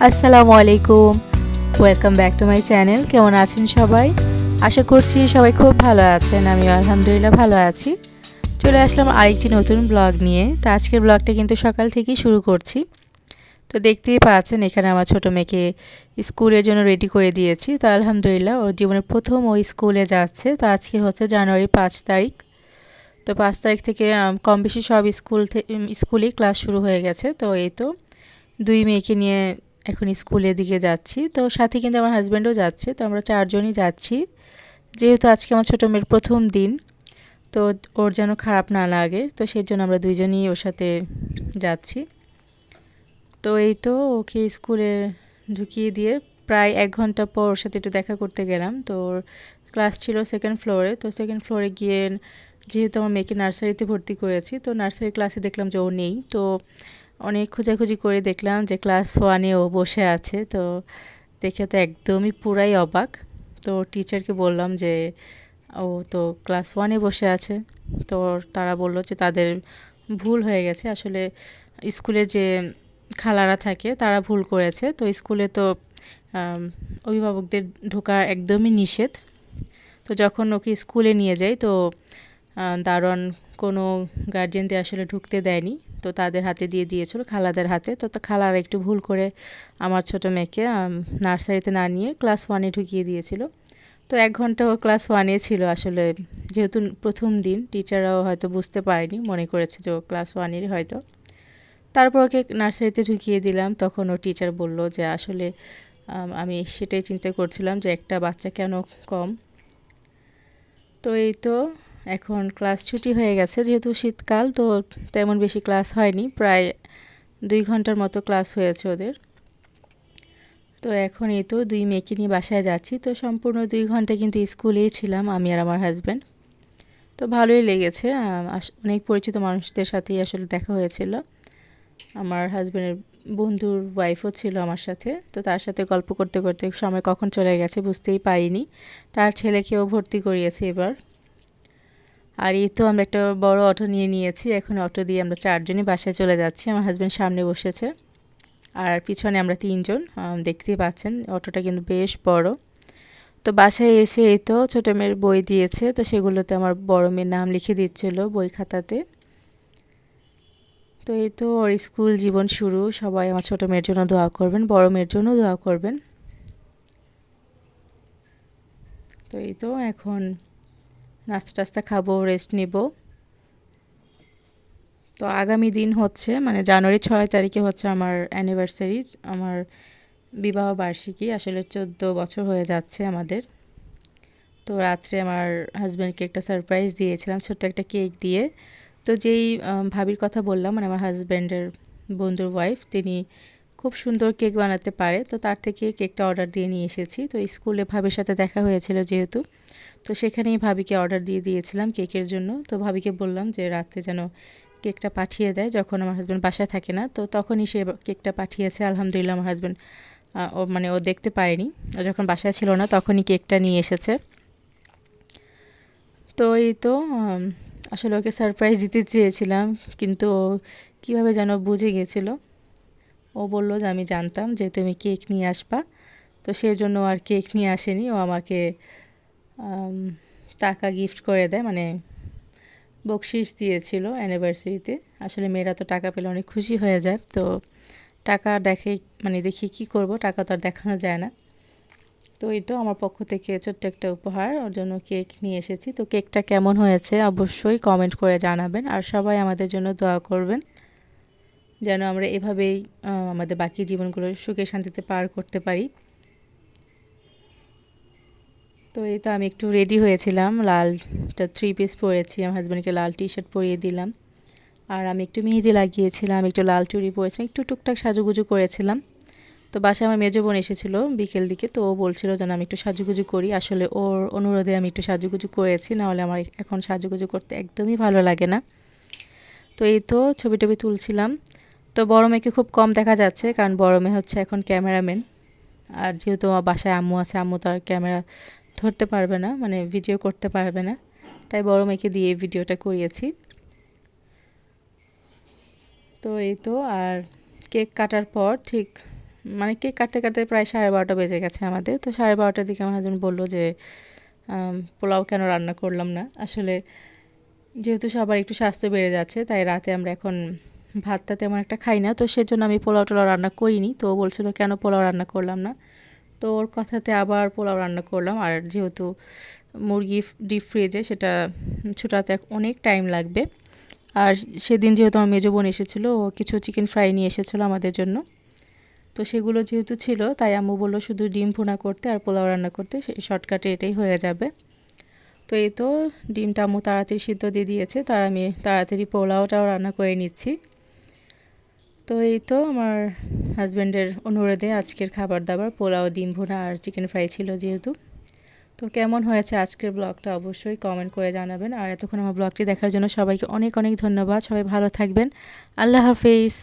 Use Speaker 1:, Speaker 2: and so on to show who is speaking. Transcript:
Speaker 1: আসসালামু আলাইকুম, welcome back to my channel. কেমন আছেন সবাই? আশা করছি সবাই খুব ভালো আছেন। আমিও আলহামদুলিল্লাহ ভালো আছি। চলে আসলাম আরেকটি নতুন ব্লগ নিয়ে। তো আজকের ব্লগটা কিন্তু সকাল থেকেই শুরু করছি। তো দেখতেই পাচ্ছেন এখানে আমার ছোটো মেয়েকে স্কুলের জন্য রেডি করে দিয়েছি। তো আলহামদুলিল্লাহ ওর জীবনের প্রথম ওই স্কুলে যাচ্ছে। তো আজকে হচ্ছে জানুয়ারি 5 তারিখ। তো 5 তারিখ থেকে কম বেশি সব স্কুলেই ক্লাস শুরু হয়ে গেছে। তো এই তো দুই মেয়েকে নিয়ে এখন স্কুলের দিকে যাচ্ছি। তো সাথে কিন্তু আমার হাজব্যান্ডও যাচ্ছে। তো আমরা চারজনই যাচ্ছি, যেহেতু আজকে আমার ছোটো মেয়ের প্রথম দিন। তো ওর যেন খারাপ না লাগে, তো সেই জন্য আমরা দুইজনই ওর সাথে যাচ্ছি। তো এই তো ওকে স্কুলে ঢুকিয়ে দিয়ে প্রায় 1 ঘন্টা পর ওর সাথে একটু দেখা করতে গেলাম। তো ওর ক্লাস ছিল সেকেন্ড ফ্লোরে। তো সেকেন্ড ফ্লোরে গিয়ে যেহেতু আমার মেয়েকে নার্সারিতে ভর্তি করেছি, তো নার্সারি ক্লাসে দেখলাম যে ও নেই। তো অনেক খোঁজাখুঁজি করে দেখলাম যে ক্লাস 1-এ ও বসে আছে। তো দেখে তো একদমই পুরাই অবাক। তো টিচারকে বললাম যে ও তো ক্লাস 1-এ বসে আছে। তো তারা বলল যে তাদের ভুল হয়ে গেছে, আসলে স্কুলে যে খালারা থাকে তারা ভুল করেছে। তো স্কুলে তো অভিভাবকদের ঢোকা একদমই নিষেধ। তো যখন ওকে স্কুলে নিয়ে যাই, তো দারোয়ান কোনো গার্জিয়ানদের আসলে ঢুকতে দেয়নি। তো তাদের হাতে দিয়ে দিয়েছিল, খালাদের হাতে। তো খালারা একটু ভুল করে আমার ছোটো মেয়েকে নার্সারিতে না নিয়ে ক্লাস 1-এ ঢুকিয়ে দিয়েছিল। তো 1 ঘন্টা ও ক্লাস 1-এ ছিল। আসলে যেহেতু প্রথম দিন, টিচাররাও হয়তো বুঝতে পারেনি, মনে করেছে যে ও ক্লাস 1-এরই হয়তো। তারপর ওকে নার্সারিতে ঢুকিয়ে দিলাম। তখন ও টিচার বলল যে আসলে আমি সেটাই চিন্তা করছিলাম যে একটা বাচ্চা কেন কম। তো এই তো এখন ক্লাস ছুটি হয়ে গেছে, যেহেতু শীতকাল, তো তেমন বেশি ক্লাস হয়নি, প্রায় 2 ঘন্টার মতো ক্লাস হয়েছে ওদের। তো এখন এই তো দুই মেয়েকে নিয়ে বাসায় যাচ্ছি। তো সম্পূর্ণ 2 ঘন্টা কিন্তু স্কুলেই ছিলাম আমি আর আমার হাজব্যান্ড। তো ভালোই লেগেছে। অনেক পরিচিত মানুষদের সাথেই আসলে দেখা হয়েছিল। আমার হাজব্যান্ডের বন্ধুর ওয়াইফও ছিল আমার সাথে। তো তার সাথে গল্প করতে করতে সময় কখন চলে গেছে বুঝতেই পারিনি। তার ছেলেকেও ভর্তি করিয়েছে এবার। আর এই তো আমরা একটা বড় অটো নিয়ে নিয়েছি। এখন অটো দিয়ে আমরা চারজনই বাসায় চলে যাচ্ছি। আমার হাজব্যান্ড সামনে বসেছে আর পিছনে আমরা তিনজন। দেখতেই পাচ্ছেন অটোটা কিন্তু বেশ বড়। তো বাসায় এসে এই তো ছোটো মেয়ের বই দিয়েছে। তো সেগুলোতে আমার বড় মেয়ের নাম লিখে দিচ্ছিল বই খাতাতে। তো এই তো ওর স্কুল জীবন শুরু। সবাই আমার ছোটো মেয়ের জন্য দোয়া করবেন, বড় মেয়ের জন্য দোয়া করবেন। তো এই তো এখন নাস্তা টাস্তা খাবো, রেস্ট নিব। তো আগামী দিন হচ্ছে মানে জানুয়ারি 6 তারিখে হচ্ছে আমার অ্যানিভার্সারি, আমার বিবাহ বার্ষিকী। আসলে 14 বছর হয়ে যাচ্ছে আমাদের। তো রাত্রে আমার হাজব্যান্ডকে একটা সারপ্রাইজ দিয়েছিলাম, ছোট্ট একটা কেক দিয়ে। তো যেই ভাবির কথা বললাম, মানে আমার হাজব্যান্ডের বন্ধুর ওয়াইফ, তিনি খুব সুন্দর কেক বানাতে পারে। তো তার থেকে কেকটা অর্ডার দিয়ে নিয়ে এসেছি। তো স্কুলে ভাবির সাথে দেখা হয়েছিল যেহেতু, তো সেখানেই ভাবিকে অর্ডার দিয়ে দিয়েছিলাম কেকের জন্য। তো ভাবিকে বললাম যে রাতে যেন কেকটা পাঠিয়ে দেয় যখন আমার হাজব্যান্ড বাসায় থাকে না। তো তখনই সে কেকটা পাঠিয়েছে। আলহামদুলিল্লাহ আমার হাজব্যান্ড ও দেখতে পারেনি, ও যখন বাসায় ছিল না তখনই কেকটা নিয়ে এসেছে। তো এই তো আসলে ওকে সারপ্রাইজ দিতে চেয়েছিলাম, কিন্তু ও কীভাবে যেন বুঝে গেছিলো। ও বলল যে আমি জানতাম যে তুমি কেক নিয়ে আসবা। তো সেই জন্য আর কেক নিয়ে আসেনি, ও আমাকে টাকা গিফট করে দেয়, মানে বকশিস দিয়েছিল অ্যানিভার্সারিতে। আসলে মেয়েরা তো টাকা পেলে অনেক খুশি হয়ে যায়। তো টাকা দেখে মানে দেখি কি করব, টাকা তো আর দেখানো যায় না। তো এই তো আমার পক্ষ থেকে ছোট্ট একটা উপহার, ওর জন্য কেক নিয়ে এসেছি। তো কেকটা কেমন হয়েছে অবশ্যই কমেন্ট করে জানাবেন। আর সবাই আমাদের জন্য দোয়া করবেন যেন আমরা এভাবেই আমাদের বাকি জীবনগুলো সুখে শান্তিতে পার করতে পারি। তো এই তো আমি একটু রেডি হয়েছিলাম, লালটা 3 পিস পরেছি, আমার হাজব্যান্ডকে লাল টি-শার্ট পরিয়ে দিলাম। আর আমি একটু মেহেদি লাগিয়েছিলাম, একটু লাল চুড়ি পরেছিলাম, একটু টুকটাক সাজুগুজু করেছিলাম। তো বাসায় আমার মেজো বোন এসেছিলো বিকেল দিকে। তো ও বলছিল যেন আমি একটু সাজুগুজু করি। আসলে ওর অনুরোধে আমি একটু সাজুগুজু করেছি, নাহলে আমার এখন সাজুগুজু করতে একদমই ভালো লাগে না। তো এই তো ছবি টবি তুলছিলাম। তো বড় মেয়েকে খুব কম দেখা যাচ্ছে, কারণ বড় মেয়ে হচ্ছে এখন ক্যামেরাম্যান। আর যেহেতু আমার বাসায় আম্মু আছে, আম্মু তো আর ক্যামেরা ধরতে পারবে না, মানে ভিডিও করতে পারবে না, তাই বড় মেয়েকে দিয়ে ভিডিওটা করিয়েছি। তো এই তো আর কেক কাটার পর ঠিক মানে কেক কাটতে কাটতে প্রায় 12:30 বেজে গেছে আমাদের। তো 12:30টার দিকে আমার হাজব্যান্ড বললো যে পোলাও কেন রান্না করলাম না। আসলে যেহেতু সবার একটু স্বাস্থ্য বেড়ে যাচ্ছে, তাই রাতে আমরা এখন ভাতটা তেমন একটা খাই না, তো সেজন্য আমি পোলাও টোলাও রান্না করিনি। তো ও বলছিল কেন পোলাও রান্না করলাম না, তো ওর কথাতে আবার পোলাও রান্না করলাম। আর যেহেতু মুরগি ডিপ ফ্রিজে, সেটা ছোটাতে অনেক টাইম লাগবে। আর সেদিন যেহেতু আমার মেজো বোন এসেছিলো, ও কিছু চিকেন ফ্রাই নিয়ে এসেছিলো আমাদের জন্য। তো সেগুলো যেহেতু ছিল, তাই আম্মু বললো শুধু ডিম ভুনা করতে আর পোলাও রান্না করতে, শর্টকাটে এটাই হয়ে যাবে। তো এই তো ডিমটা আম্মু তাড়াতাড়ি সিদ্ধ দিয়ে দিয়েছে, তার আমি তাড়াতাড়ি পোলাওটাও রান্না করে নিচ্ছি। তো এই তো আমার হাজব্যান্ডের অনুরোধে আজকের খাবার দাবার পোলাও, ডিম ভুনা আর চিকেন ফ্রাই ছিল যেহেতু। তো কেমন হয়েছে আজকের ব্লগটা অবশ্যই কমেন্ট করে জানাবেন। আর এতক্ষণ আমার ব্লগটি দেখার জন্য সবাইকে অনেক অনেক ধন্যবাদ। সবাই ভালো থাকবেন। আল্লাহ হাফেজ।